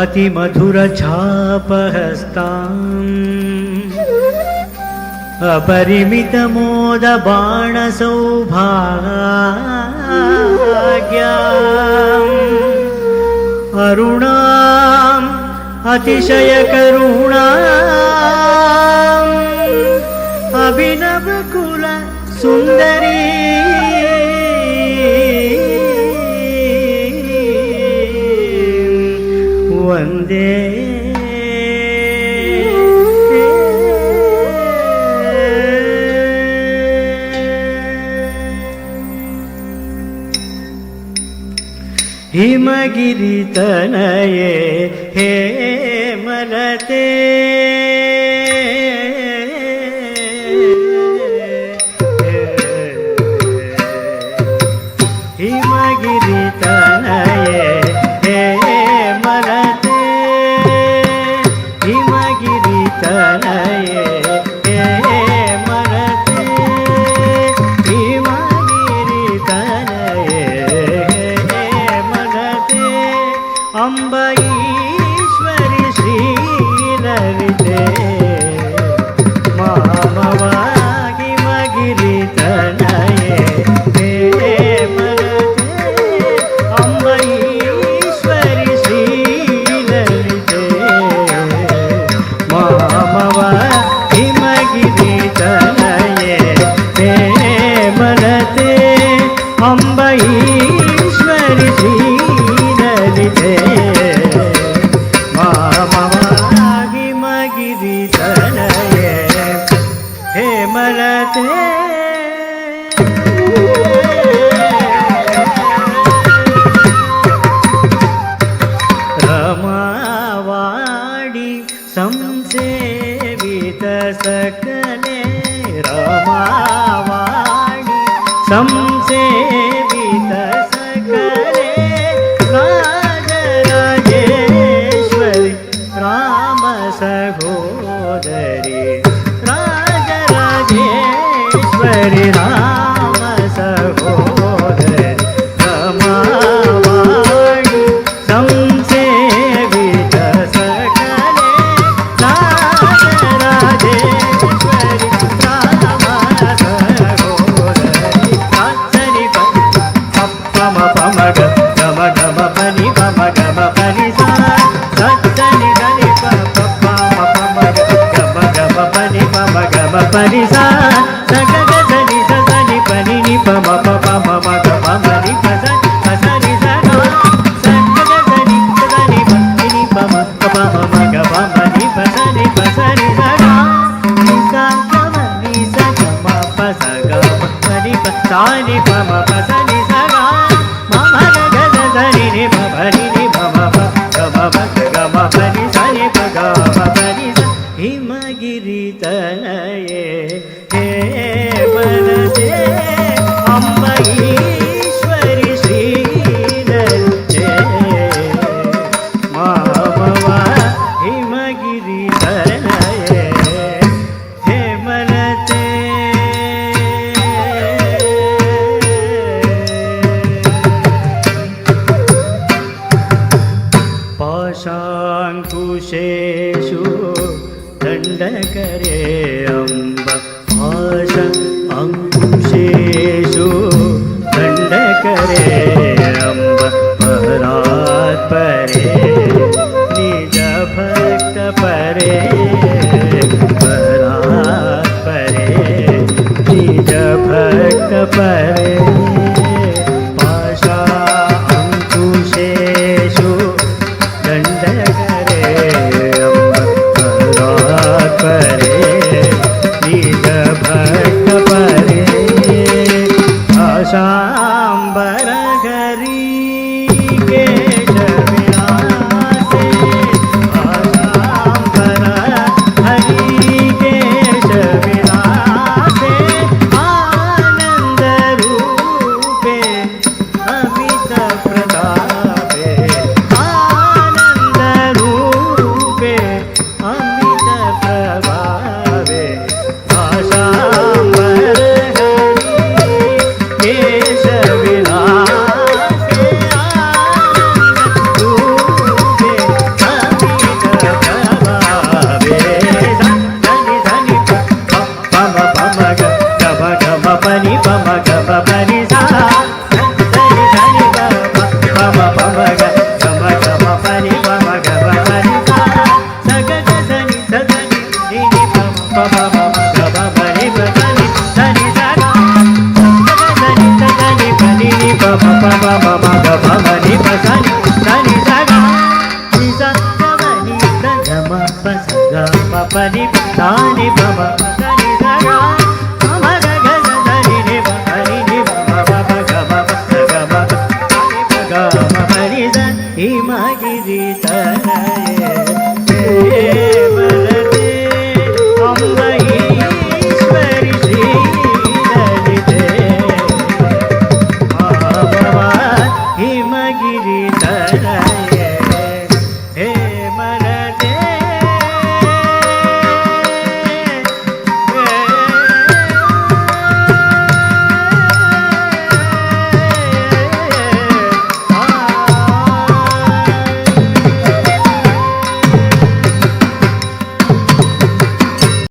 अतिमधुरछापहस्ताम् अपरिमितमोदबाणसौभाग्याम् अरुणाम् अतिशयकरुणाम् अभिनवकुल सुन्दरी वन्दे हिमगिरितनये हेमलते हिमगिरितनये हेमलते हिमगिरितनये हेमलते हिमगिरितनये हेमलते अम्ब ईश्वरि श्रीललिते मामव हिमगिरितनये अम्ब ईश्वरि श्रीललिते मामव हिमगिरितनये हेमलते रमावाणी संसेवित सकले रमावाणी संसेवित सकले राजराजेश्वरि राम सहोदरी राजराजेश्वरि राम सहोदरी रमावाणी संसेवित सकले राजराजेश्वरि राम सहोदरी पमग गम गम पनि पम गम पनि सा सत्सनि धनि पम पमग गम गम पनि पम गम पनि सा सगग धनि सनि पनि नि पम पम मग पम नि पसनि पसनि सगा सगग धनि सनि पनि नि पम पम मग पम नि पसनि पसनि सगा निसा गम निसा गम पस गम पनि पसनि पम पसनि सगा नि भनि नि भम गम गम पनि सनि गम पनि हिमगिरितनये हेमलते अम्ब ईश्वरि श्रीललिते मामव हिमगिरितनये हेमलते पाशाङ्कुशेषु दण्डकरे अम्ब पाश अङ्कुशेषु दण्डकरे अम्ब परात्परे निज भक्त परे परात्परे निज भक्त परे पाशा अंकुशेषु दण्डकरे अम्ब परात्परे निज भक्त परे आशाम्बर हरि केशविहार పని దాని పమ దని సగా పమ గగ దని ని పని ని పమ గమ గమ గమ పని ద ఈ మగిరి తనయే